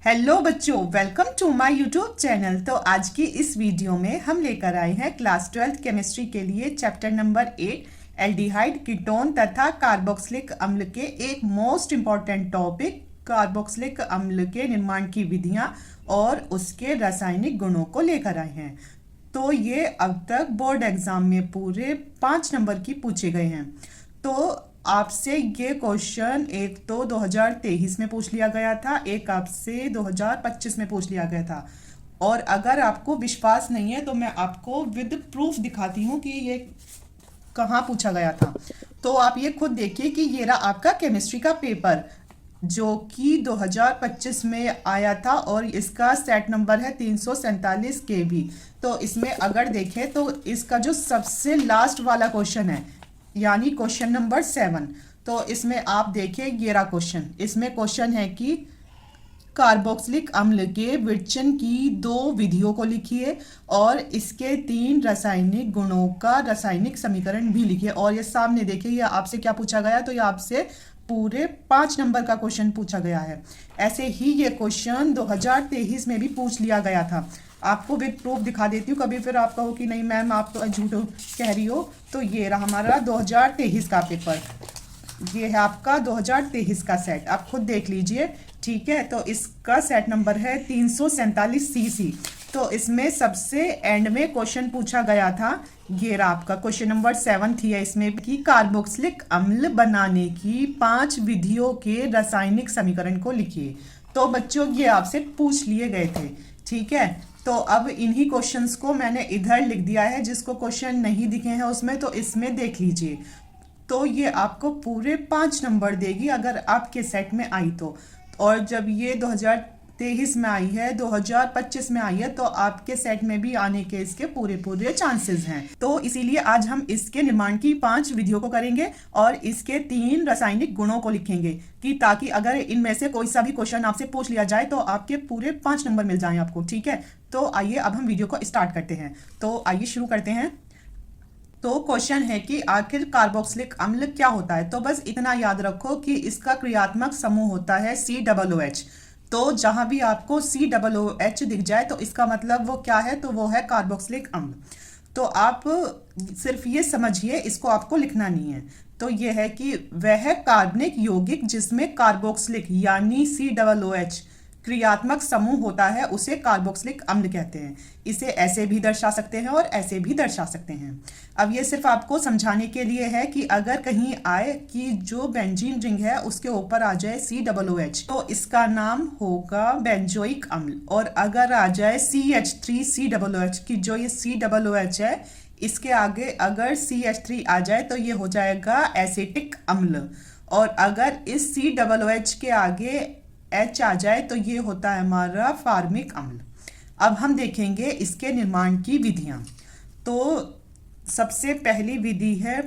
Hello बच्चों, welcome to my YouTube channel. तो आज की इस वीडियो में हम लेकर आए हैं क्लास 12 केमिस्ट्री के लिए चैप्टर नंबर 8 एल्डिहाइड, कीटोन तथा कार्बोक्सिलिक अम्ल के एक मोस्ट इम्पॉर्टेंट टॉपिक कार्बोक्सिलिक अम्ल के निर्माण की विधियां और उसके रासायनिक गुणों को लेकर आए हैं। तो ये अब तक बोर्ड एग्जाम में पूरे 5 नंबर की पूछे गए हैं। तो आपसे ये क्वेश्चन एक तो 2023 में पूछ लिया गया था, एक आपसे 2025 में पूछ लिया गया था। और अगर आपको विश्वास नहीं है तो मैं आपको विद प्रूफ दिखाती हूँ कि ये कहाँ पूछा गया था। तो आप ये खुद देखिए कि ये रहा आपका केमिस्ट्री का पेपर जो कि 2025 में आया था और इसका सेट नंबर है 347 के भी। तो इसमें अगर देखें तो इसका जो सबसे लास्ट वाला क्वेश्चन है यानी क्वेश्चन नंबर 7, तो इसमें आप देखिए ये रहा क्वेश्चन। इसमें क्वेश्चन है कि कार्बोक्सिलिक अम्ल के विरचन की 2 विधियों को लिखिए और इसके 3 रासायनिक गुणों का रासायनिक समीकरण भी लिखिए। और ये सामने देखिए ये आपसे क्या पूछा गया, तो ये आपसे पूरे 5 नंबर का क्वेश्चन पूछा गया है। ऐसे ही ये क्वेश्चन 2023 में भी पूछ लिया गया था। आपको विद प्रूफ दिखा देती हूँ, कभी फिर आप कहो कि नहीं मैम आप तो झूठ कह रही हो। तो ये रहा हमारा 2023 का पेपर, ये है आपका 2023 का सेट, आप खुद देख लीजिए, ठीक है। तो इसका सेट नंबर है 347 CC। तो इसमें सबसे एंड में क्वेश्चन पूछा गया था, ये रहा आपका क्वेश्चन नंबर 7 थी इसमें कि कार्बोक्सिलिक अम्ल बनाने की 5 विधियों के रासायनिक समीकरण को लिखिए। तो बच्चों ये आपसे पूछ लिए गए थे, ठीक है। तो अब इन्हीं क्वेश्चंस को मैंने इधर लिख दिया है, जिसको क्वेश्चन नहीं दिखे हैं उसमें तो इसमें देख लीजिए। तो ये आपको पूरे 5 नंबर देगी अगर आपके सेट में आई तो। और जब ये 2023 में आई है, 2025 में आई है, तो आपके सेट में भी आने के इसके पूरे चांसेस हैं। तो इसीलिए आज हम इसके निर्माण की 5 विधियों को करेंगे और इसके 3 रासायनिक गुणों को लिखेंगे कि ताकि अगर इनमें से कोई सा भी क्वेश्चन आपसे पूछ लिया जाए तो आपके पूरे 5 नंबर मिल जाएं आपको, ठीक है। तो आइए अब हम वीडियो को स्टार्ट करते हैं। तो आइए शुरू करते हैं। तो क्वेश्चन है कि आखिर कार्बोक्सिलिक अम्ल क्या होता है। तो बस इतना याद रखो कि इसका क्रियात्मक समूह होता है COOH। तो जहां भी आपको COOH दिख जाए तो इसका मतलब वो क्या है, तो वो है कार्बोक्सिलिक अम्ल। तो आप सिर्फ ये समझिए, इसको आपको लिखना नहीं है। तो ये है कि वह कार्बनिक यौगिक जिसमें कार्बोक्सिलिक यानी COOH क्रियात्मक समूह होता है उसे कार्बोक्सिलिक अम्ल कहते हैं। इसे ऐसे भी दर्शा सकते हैं और ऐसे भी दर्शा सकते हैं। अब ये सिर्फ आपको समझाने के लिए है कि अगर कहीं आए कि जो बेंजीन रिंग है उसके ऊपर आ जाए COOH तो इसका नाम होगा बेंजोइक अम्ल। और अगर आ जाए CH3COOH की जो ये COOH है इसके आगे अगर CH3 आ जाए तो ये हो जाएगा एसिटिक अम्ल। और अगर इस COOH के आगे H आ जाए तो ये होता है हमारा फार्मिक अम्ल। अब हम देखेंगे इसके निर्माण की विधियां। तो सबसे पहली विधि है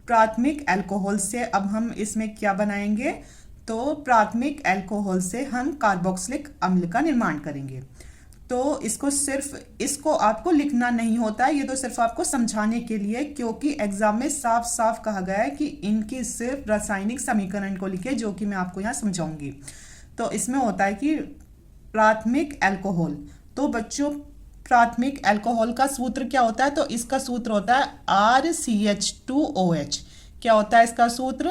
प्राथमिक अल्कोहल से। अब हम इसमें क्या बनाएंगे, तो प्राथमिक अल्कोहल से हम कार्बोक्सिलिक अम्ल का निर्माण करेंगे। तो इसको आपको लिखना नहीं होता है, ये तो सिर्फ आपको समझाने के लिए, क्योंकि एग्जाम में साफ साफ कहा गया है कि इनकी सिर्फ रासायनिक समीकरण को लिखे, जो कि मैं आपको यहाँ समझाऊंगी। तो इसमें होता है कि प्राथमिक अल्कोहल। तो बच्चों प्राथमिक अल्कोहल का सूत्र क्या होता है, तो इसका सूत्र होता है RCH2OH। क्या होता है इसका सूत्र,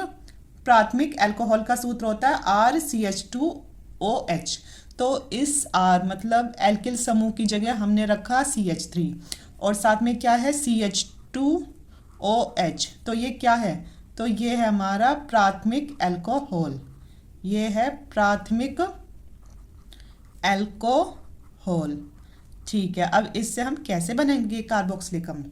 प्राथमिक अल्कोहल का सूत्र होता है RCH2OH। तो इस R मतलब एल्किल समूह की जगह हमने रखा CH3 और साथ में क्या है CH2OH। तो ये क्या है, तो ये है हमारा प्राथमिक अल्कोहल, ये है प्राथमिक अल्कोहल, ठीक है। अब इससे हम कैसे बनाएंगे कार्बोक्सिलिक अम्ल,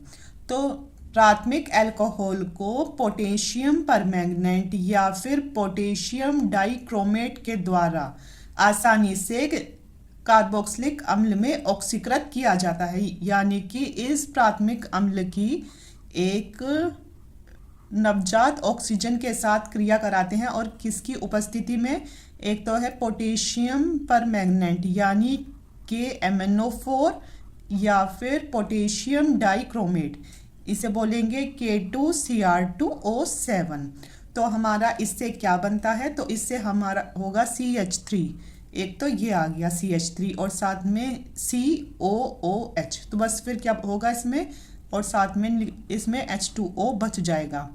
तो प्राथमिक अल्कोहल को पोटेशियम परमैंगनेट या फिर पोटेशियम डाइक्रोमेट के द्वारा आसानी से कार्बोक्सिलिक अम्ल में ऑक्सीकृत किया जाता है। यानी कि इस प्राथमिक अम्ल की एक नवजात ऑक्सीजन के साथ क्रिया कराते हैं और किसकी उपस्थिति में, एक तो है पोटेशियम परमैंगनेट यानी KMnO4 या फिर पोटेशियम डाइक्रोमेट, इसे बोलेंगे K2Cr2O7। तो हमारा इससे क्या बनता है, तो इससे हमारा होगा CH3, एक तो ये आ गया CH3 और साथ में COOH, तो बस फिर क्या होगा इसमें, और साथ में इसमें H2O बच जाएगा।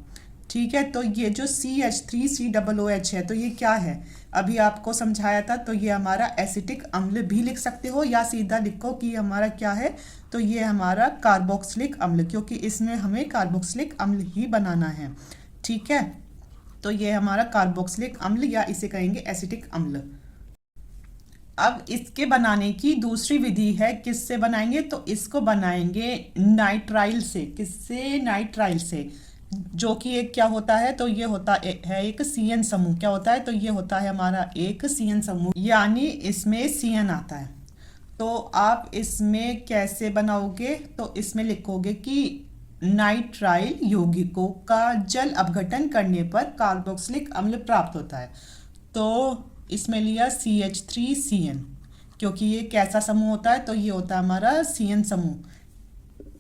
ठीक है, तो ये जो CH3COOH है तो ये क्या है, अभी आपको समझाया था, तो ये हमारा एसिटिक अम्ल भी लिख सकते हो या सीधा लिखो कि हमारा क्या है, तो ये हमारा कार्बोक्सिलिक अम्ल, क्योंकि इसमें हमें कार्बोक्सिलिक अम्ल ही बनाना है। ठीक है, तो ये हमारा कार्बोक्सिलिक अम्ल या इसे कहेंगे एसिटिक अम्ल। अब इसके बनाने की दूसरी विधि है, किससे बनाएंगे, तो इसको बनाएंगे नाइट्राइल से। किससे, नाइट्राइल से, जो कि एक क्या होता है, तो ये होता है एक CN समूह। क्या होता है, तो ये होता है हमारा एक CN समूह, यानी इसमें CN आता है। तो आप इसमें कैसे बनाओगे, तो इसमें लिखोगे कि नाइट्राइल यौगिकों का जल अपघटन करने पर कार्बोक्सिलिक अम्ल प्राप्त होता है। तो इसमें लिया CH3CN, क्योंकि ये कैसा समूह होता है, तो ये होता है हमारा CN समूह।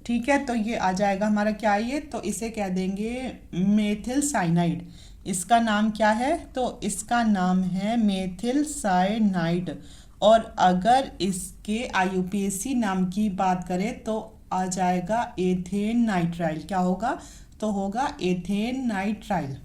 ठीक है, तो ये आ जाएगा हमारा क्या है ये, तो इसे कह देंगे मेथिल साइनाइड। इसका नाम क्या है, तो इसका नाम है मेथिल साइनाइड। और अगर इसके IUPAC नाम की बात करें तो आ जाएगा एथेन नाइट्राइल। क्या होगा, तो होगा एथेन नाइट्राइल।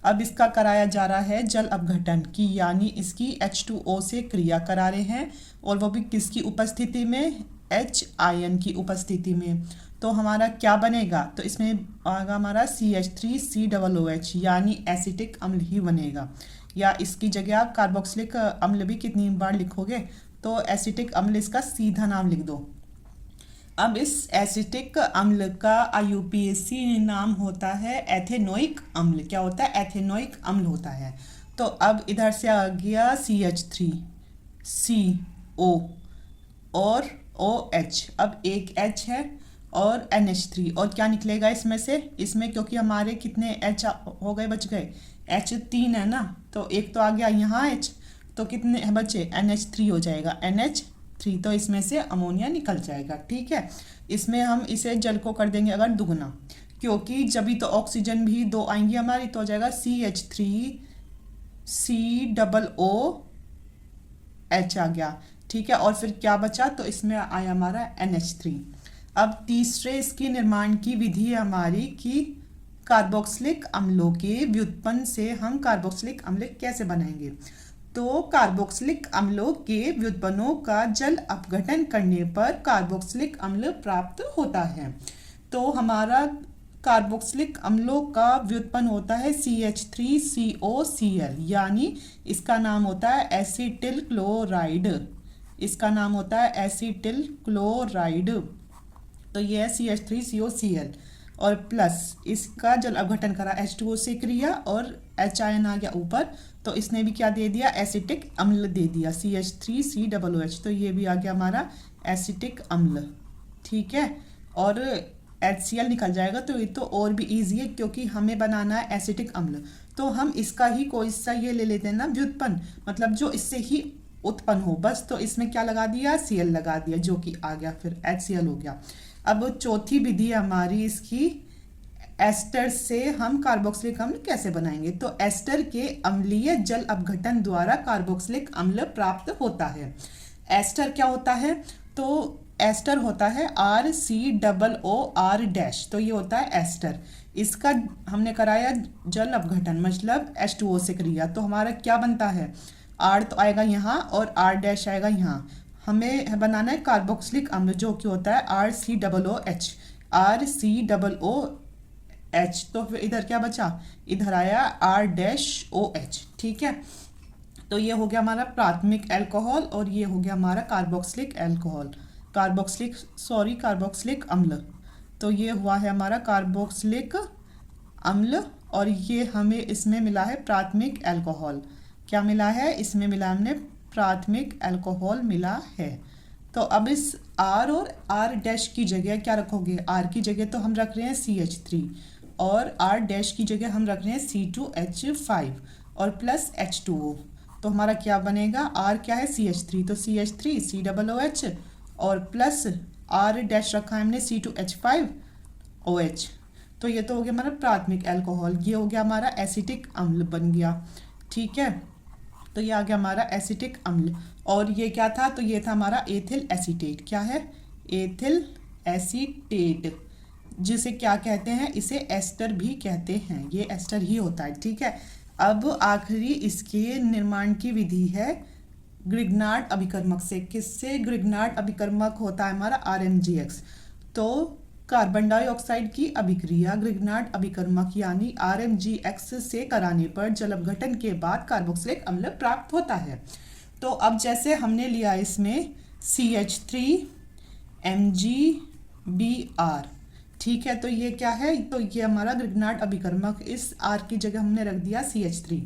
अब इसका कराया जा रहा है जल अपघटन की, यानी इसकी H2O से क्रिया करा रहे हैं, और वो भी किसकी उपस्थिति में, H आयन की उपस्थिति में। तो हमारा क्या बनेगा, तो इसमें आएगा हमारा CH3COOH, यानी एसिटिक अम्ल ही बनेगा। या इसकी जगह आप कार्बोक्सिलिक अम्ल भी कितनी बार लिखोगे, तो एसिटिक अम्ल इसका सीधा नाम लिख दो। अब इस एसिटिक अम्ल का IUPAC नाम होता है एथेनोइक अम्ल। क्या होता है, एथेनोइक अम्ल होता है। तो अब इधर से आ गया CH3, CO और OH, अब एक H है और NH3, और क्या निकलेगा इसमें से, इसमें क्योंकि हमारे कितने H हो गए, बच गए, H 3 है ना, तो एक तो आ गया यहाँ H, तो कितने बचे, NH3 हो जाएगा, NH3, तो इसमें से अमोनिया निकल जाएगा। ठीक है, इसमें हम इसे जल को कर देंगे अगर दुगना, क्योंकि जब भी तो ऑक्सीजन भी दो आएंगी हमारी, तो हो जाएगा CH3COOH आ गया। ठीक है, और फिर क्या बचा, तो इसमें आया हमारा NH3। अब तीसरे इसकी निर्माण की विधि है हमारी कि कार्बोक्सिलिक अम्लों के व्युत्पन्न से हम कार्बोक्सिलिक अम्ल कैसे बनाएंगे। तो कार्बोक्सिलिक अम्लों के व्युत्पन्नों का जल अपघटन करने पर कार्बोक्सिलिक अम्ल प्राप्त होता है। तो हमारा कार्बोक्सिलिक अम्लों का व्युत्पन्न होता है CH3COCl, यानी इसका नाम होता है एसिटिल क्लोराइड। इसका नाम होता है एसिटिल क्लोराइड। तो ये है CH3COCl, और प्लस इसका जल अपघटन करा H2O से क्रिया, और H आयन आ गया ऊपर, तो इसने भी क्या दे दिया, एसिटिक अम्ल दे दिया, CH3COOH। तो ये भी आ गया हमारा एसिटिक अम्ल। ठीक है, और HCl निकल जाएगा, तो ये तो और भी ईजी है, क्योंकि हमें बनाना है एसिटिक अम्ल, तो हम इसका ही कोई सा ये ले लेते हैं ना व्युत्पन्न, मतलब जो इससे ही उत्पन्न हो, बस। तो इसमें क्या लगा दिया, Cl लगा दिया, जो कि आ गया फिर HCl हो गया। अब चौथी विधि हमारी इसकी, एस्टर से हम कार्बोक्सिलिक अम्ल कैसे बनाएंगे। तो एस्टर के अम्लीय जल अपघटन द्वारा कार्बोक्सिलिक अम्ल प्राप्त होता है। एस्टर क्या होता है, तो एस्टर होता है RCOOR-, तो ये होता है एस्टर। इसका हमने कराया जल अपघटन, मतलब H2O से क्रिया, तो हमारा क्या बनता है, R तो आएगा यहाँ और R- आएगा यहाँ। हमें बनाना है कार्बोक्सिलिक अम्ल, जो कि होता है RCOOH, RCOOH। तो फिर इधर क्या बचा, इधर आया R-OH। ठीक है, तो ये हो गया हमारा प्राथमिक अल्कोहल, और ये हो गया हमारा कार्बोक्सिलिक अल्कोहल, कार्बोक्सिलिक अम्ल। तो ये हुआ है हमारा कार्बोक्सिलिक अम्ल, और ये हमें इसमें मिला है प्राथमिक अल्कोहल। क्या मिला है, इसमें मिला हमने प्राथमिक अल्कोहल मिला है। तो अब इस R और R- की जगह क्या रखोगे, R की जगह तो हम रख रहे हैं CH3, और R- की जगह हम रख रहे हैं C2H5 और प्लस H2O। तो हमारा क्या बनेगा, R क्या है, CH3, तो CH3COOH, और प्लस R- रखा है हमने C2H5OH। तो ये तो हो गया हमारा प्राथमिक अल्कोहल, ये हो गया हमारा एसिटिक अम्ल बन गया। ठीक है, तो ये आ गया हमारा एसिटिक अम्ल। और ये क्या था, तो ये था हमारा एथिल एसीटेट। क्या है, एथिल एसीटेट, जिसे क्या कहते हैं, इसे एस्टर भी कहते हैं, ये एस्टर ही होता है। ठीक है, अब आखिरी इसके निर्माण की विधि है ग्रिग्नार्ड अभिकर्मक से। किससे ग्रिग्नार्ड अभिकर्मक होता है हमारा, RMGX। तो कार्बन डाइऑक्साइड की अभिक्रिया ग्रिग्नार्ड अभिकर्मक यानी RMGX से कराने पर जल अपघटन के बाद कार्बोक्सिलिक अम्ल प्राप्त होता है। तो अब जैसे हमने लिया इसमें CH3MgBr, ठीक है, तो ये क्या है, तो ये हमारा ग्रिग्नार्ड अभिकर्मक, इस R की जगह हमने रख दिया CH3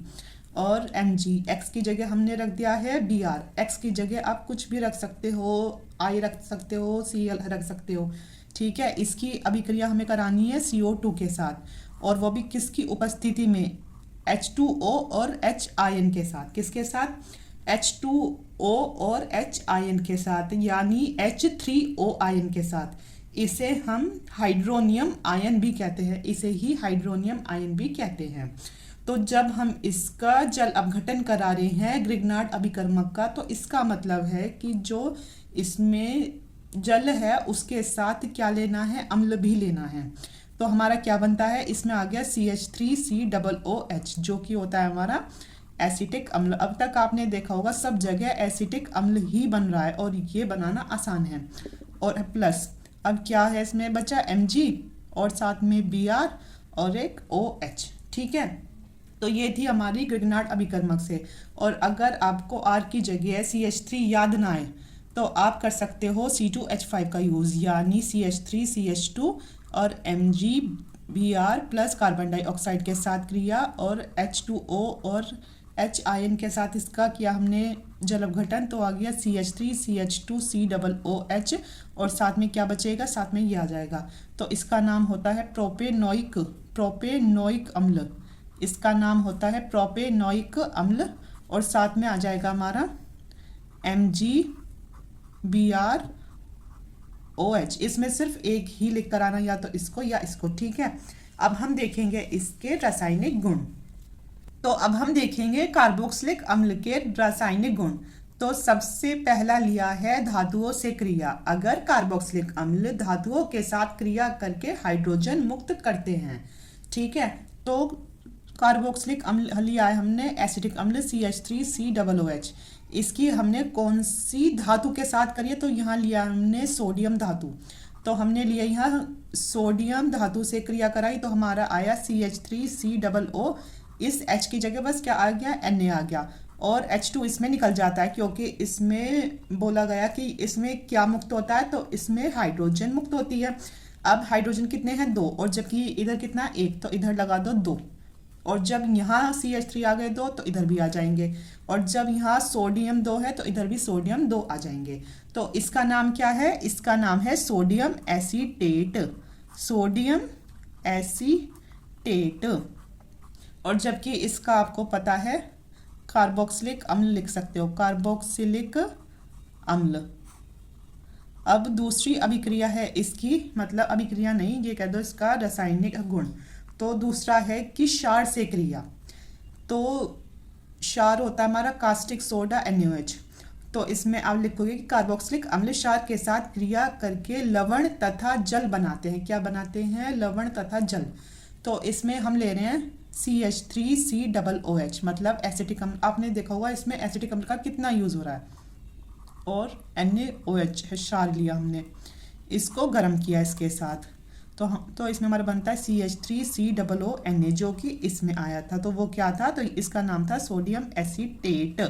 और Mg, X की जगह हमने रख दिया है Br, X की जगह आप कुछ भी रख सकते हो, I रख सकते हो, Cl रख सकते हो। ठीक है, इसकी अभिक्रिया हमें करानी है CO2 के साथ, और वो भी किसकी उपस्थिति में, H2O और H आयन के साथ। किसके साथ, H2O और H आयन के साथ, यानी H3O आयन के साथ। इसे हम हाइड्रोनियम आयन भी कहते हैं, इसे ही हाइड्रोनियम आयन भी कहते हैं। तो जब हम इसका जल अपघटन करा रहे हैं ग्रिग्नार्ड अभिकर्मक का, तो इसका मतलब है कि जो इसमें जल है उसके साथ क्या लेना है, अम्ल भी लेना है। तो हमारा क्या बनता है, इसमें आ गया CH3COOH, जो कि होता है हमारा एसिटिक अम्ल। अब तक आपने देखा होगा सब जगह एसिटिक अम्ल ही बन रहा है और ये बनाना आसान है। और प्लस अब क्या है, इसमें बचा Mg और साथ में Br और एक OH। ठीक है, तो ये थी हमारी ग्रिग्नार्ड अभिकर्मक से। और अगर आपको R की जगह CH3 याद ना आए तो आप कर सकते हो C2H5 का यूज़, यानी CH3CH2 और MgBr प्लस कार्बन डाइऑक्साइड के साथ क्रिया और H2O और H आयन के साथ इसका किया हमने जल अपघटन, तो आ गया CH3CH2COOH और साथ में क्या बचेगा, साथ में ये आ जाएगा। तो इसका नाम होता है प्रोपेनोइक अम्ल, इसका नाम होता है प्रोपेनोइक अम्ल। और साथ में आ जाएगा हमारा MgBrOH। इसमें सिर्फ एक ही लिख कर आना, या तो इसको या इसको। ठीक है, अब हम देखेंगे इसके रासायनिक गुण। तो अब हम देखेंगे कार्बोक्सिलिक अम्ल के रासायनिक गुण। तो सबसे पहला लिया है धातुओं से क्रिया। अगर कार्बोक्सिलिक अम्ल धातुओं के साथ क्रिया करके हाइड्रोजन मुक्त करते हैं, ठीक है, तो कार्बोक्सिलिक अम्ल लिया है हमने एसिटिक अम्ल CH3COOH। इसकी हमने कौन सी धातु के साथ करी है, तो यहाँ लिया हमने सोडियम धातु। तो हमने लिया यहाँ सोडियम धातु से क्रिया कराई, तो हमारा आया CH3COO। इस H की जगह बस क्या आ गया, Na आ गया, और H2 इसमें निकल जाता है क्योंकि इसमें बोला गया कि इसमें क्या मुक्त होता है, तो इसमें हाइड्रोजन मुक्त होती है। अब हाइड्रोजन कितने हैं, 2, और जबकि इधर कितना, 1, तो इधर लगा दो 2। और जब यहाँ CH3 आ गए 2 तो इधर भी आ जाएंगे, और जब यहाँ सोडियम 2 है तो इधर भी सोडियम 2 आ जाएंगे। तो इसका नाम क्या है, इसका नाम है सोडियम एसीटेट, सोडियम एसीटेट। और जबकि इसका आपको पता है कार्बोक्सिलिक अम्ल लिख सकते हो, कार्बोक्सिलिक अम्ल। अब दूसरी अभिक्रिया है इसकी, मतलब अभिक्रिया नहीं, ये कह दो इसका रासायनिक गुण। तो दूसरा है कि क्षार से क्रिया। तो क्षार होता है हमारा कास्टिक सोडा NaOH। तो इसमें आप लिखोगे कि कार्बोक्सिलिक अम्ल क्षार के साथ क्रिया करके लवण तथा जल बनाते हैं। क्या बनाते हैं, लवण तथा जल। तो इसमें हम ले रहे हैं CH3COOH, मतलब एसिटिक अम्ल। आपने देखा होगा इसमें एसिटिक अम्ल का कितना यूज़ हो रहा है, और NaOH है क्षार लिया हमने, इसको गर्म किया इसके साथ। तो इसमें हमारा बनता है CH3COO Na, जो कि इसमें आया था। तो वो क्या था, तो इसका नाम था सोडियम एसीटेट,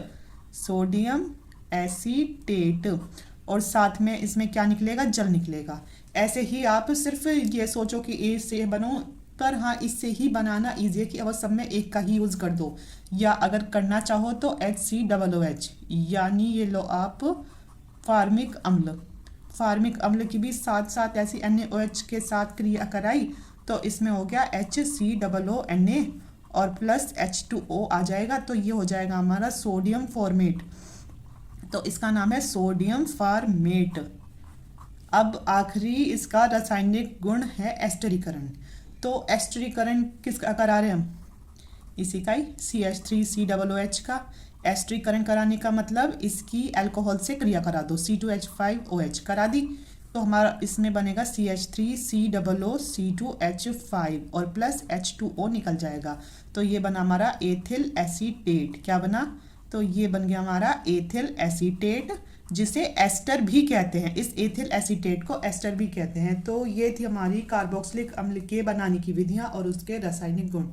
सोडियम एसीटेट। और साथ में इसमें क्या निकलेगा, जल निकलेगा। ऐसे ही आप सिर्फ ये सोचो कि ए से बनो, पर हाँ इससे ही बनाना ईजी है कि अब सब में एक का ही यूज़ कर दो, या अगर करना चाहो तो HCOOH, यानी ये लो आप फार्मिक अम्ल। फार्मिक अम्ल की भी साथ साथ ऐसी NaOH के साथ क्रिया कराई, तो इसमें हो गया HCOONA और प्लस H2O आ जाएगा। तो ये हो जाएगा हमारा सोडियम फॉर्मेट, तो इसका नाम है सोडियम फॉर्मेट। अब आखिरी इसका रासायनिक गुण है एस्टरीकरण। तो एस्टरीकरण किसका करा रहे हैं हम, इसी का ही CH3COOH का। एस्टरीकरण कराने का मतलब इसकी अल्कोहल से क्रिया करा दो, C2H5OH करा दी तो हमारा इसमें बनेगा CH3COOC2H5 और प्लस H2O निकल जाएगा। तो ये बना हमारा एथिल एसीटेट। क्या बना? तो ये बन गया हमारा एथिल एसीटेट, जिसे एस्टर भी कहते हैं। इस एथिल एसीटेट को एस्टर भी कहते हैं। तो ये थी हमारी कार्बोक्सिलिक अम्ल के बनाने की विधियाँ और उसके रासायनिक गुण।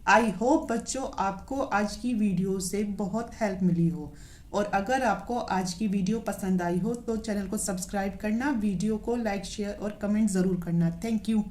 आई होप बच्चों आपको आज की वीडियो से बहुत हेल्प मिली हो, और अगर आपको आज की वीडियो पसंद आई हो तो चैनल को सब्सक्राइब करना, वीडियो को लाइक शेयर और कमेंट ज़रूर करना। Thank you.